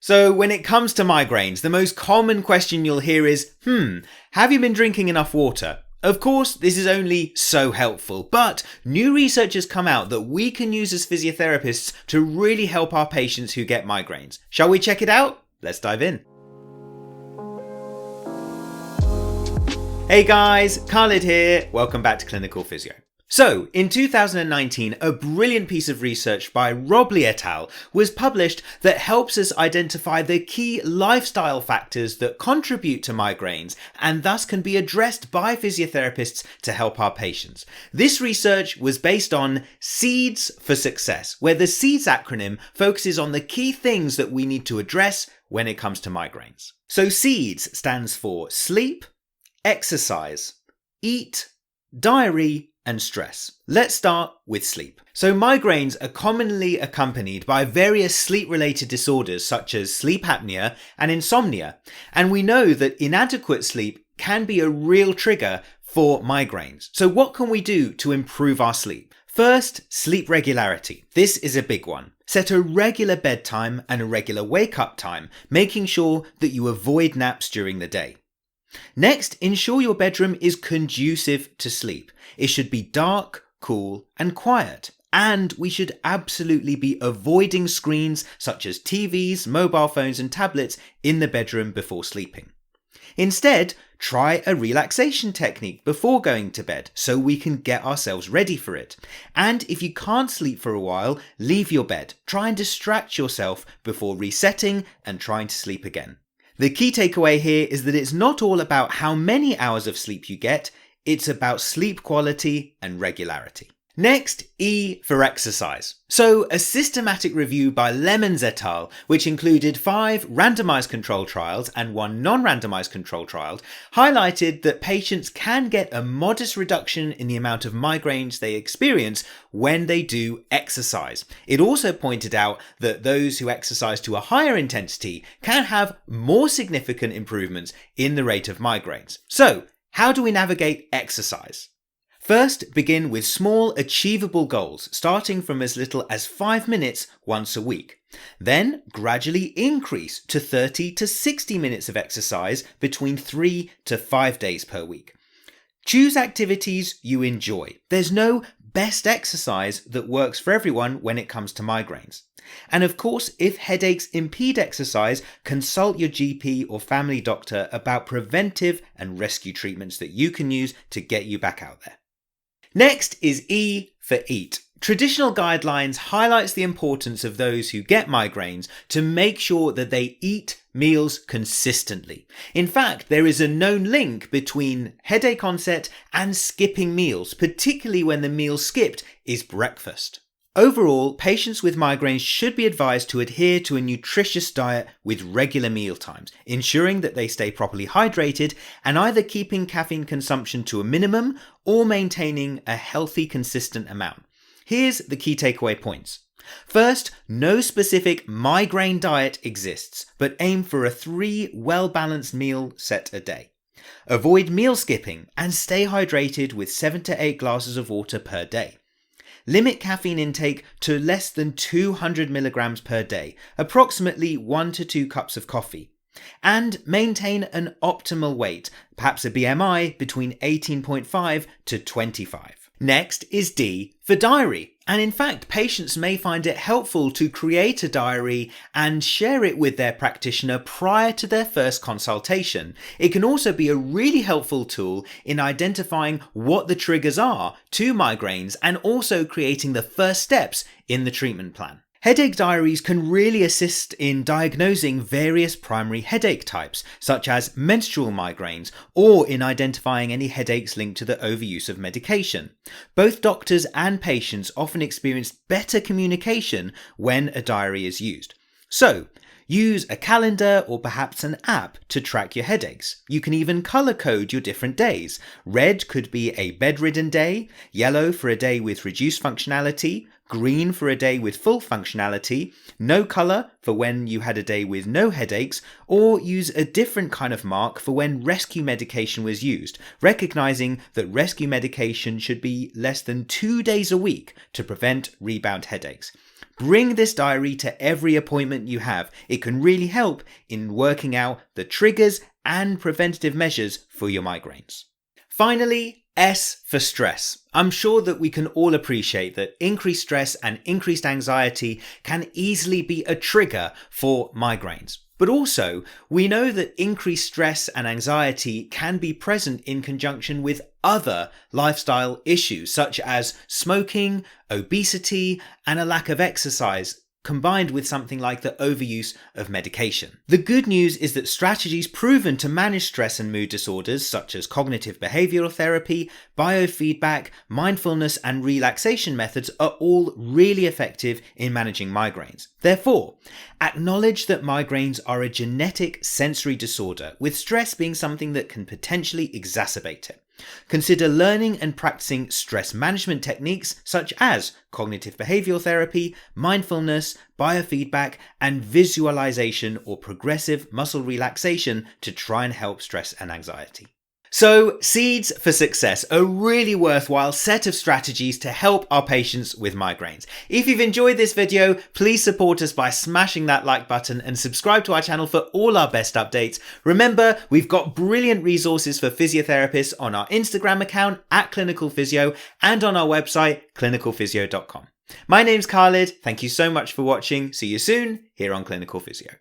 So when it comes to migraines, the most common question you'll hear is, have you been drinking enough water? Of course, this is only so helpful, but new research has come out that we can use as physiotherapists to really help our patients who get migraines. Shall we check it out? Let's dive in. Hey guys, Khalid here. Welcome back to Clinical Physio. So, in 2019, a brilliant piece of research by Robley et al. Was published that helps us identify the key lifestyle factors that contribute to migraines and thus can be addressed by physiotherapists to help our patients. This research was based on SEEDS for Success, where the SEEDS acronym focuses on the key things that we need to address when it comes to migraines. So SEEDS stands for sleep, exercise, eat, diary, and stress. Let's start with sleep. So migraines are commonly accompanied by various sleep-related disorders such as sleep apnea and insomnia. And we know that inadequate sleep can be a real trigger for migraines. So what can we do to improve our sleep? First, sleep regularity. This is a big one. Set a regular bedtime and a regular wake-up time, making sure that you avoid naps during the day. Next, ensure your bedroom is conducive to sleep. It should be dark, cool, and quiet. And we should absolutely be avoiding screens such as TVs, mobile phones, and tablets in the bedroom before sleeping. Instead, try a relaxation technique before going to bed so we can get ourselves ready for it. And if you can't sleep for a while, leave your bed. Try and distract yourself before resetting and trying to sleep again. The key takeaway here is that it's not all about how many hours of sleep you get, it's about sleep quality and regularity. Next, E for exercise. So, a systematic review by Lemons et al., which included 5 randomized control trials and 1 non-randomized control trial, highlighted that patients can get a modest reduction in the amount of migraines they experience when they do exercise. It also pointed out that those who exercise to a higher intensity can have more significant improvements in the rate of migraines. So, how do we navigate exercise? First, begin with small, achievable goals, starting from as little as 5 minutes once a week. Then, gradually increase to 30 to 60 minutes of exercise between 3 to 5 days per week. Choose activities you enjoy. There's no best exercise that works for everyone when it comes to migraines. And of course, if headaches impede exercise, consult your GP or family doctor about preventive and rescue treatments that you can use to get you back out there. Next is E for eat. Traditional guidelines highlights the importance of those who get migraines to make sure that they eat meals consistently. In fact, there is a known link between headache onset and skipping meals, particularly when the meal skipped is breakfast. Overall, patients with migraines should be advised to adhere to a nutritious diet with regular meal times, ensuring that they stay properly hydrated and either keeping caffeine consumption to a minimum or maintaining a healthy, consistent amount. Here's the key takeaway points. First, no specific migraine diet exists, but aim for a 3 well-balanced meal set a day. Avoid meal skipping and stay hydrated with 7 to 8 glasses of water per day. Limit caffeine intake to less than 200 milligrams per day, approximately 1 to 2 cups of coffee. And maintain an optimal weight, perhaps a BMI between 18.5 to 25. Next is D for diary. And in fact, patients may find it helpful to create a diary and share it with their practitioner prior to their first consultation. It can also be a really helpful tool in identifying what the triggers are to migraines and also creating the first steps in the treatment plan. Headache diaries can really assist in diagnosing various primary headache types, such as menstrual migraines, or in identifying any headaches linked to the overuse of medication. Both doctors and patients often experience better communication when a diary is used. So, use a calendar or perhaps an app to track your headaches. You can even color code your different days. Red could be a bedridden day, yellow for a day with reduced functionality, green for a day with full functionality, no colour for when you had a day with no headaches, or use a different kind of mark for when rescue medication was used, recognising that rescue medication should be less than 2 days a week to prevent rebound headaches. Bring this diary to every appointment you have. It can really help in working out the triggers and preventative measures for your migraines. Finally, S for stress. I'm sure that we can all appreciate that increased stress and increased anxiety can easily be a trigger for migraines. But also, we know that increased stress and anxiety can be present in conjunction with other lifestyle issues such as smoking, obesity, and a lack of exercise, combined with something like the overuse of medication. The good news is that strategies proven to manage stress and mood disorders such as cognitive behavioral therapy, biofeedback, mindfulness and relaxation methods are all really effective in managing migraines. Therefore, acknowledge that migraines are a genetic sensory disorder, with stress being something that can potentially exacerbate it. Consider learning and practicing stress management techniques such as cognitive behavioral therapy, mindfulness, biofeedback, and visualization or progressive muscle relaxation to try and help stress and anxiety. So, Seeds for Success, a really worthwhile set of strategies to help our patients with migraines. If you've enjoyed this video, please support us by smashing that like button and subscribe to our channel for all our best updates. Remember, we've got brilliant resources for physiotherapists on our Instagram account @clinicalphysio and on our website clinicalphysio.com. My name's Khalid. Thank you so much for watching. See you soon here on Clinical Physio.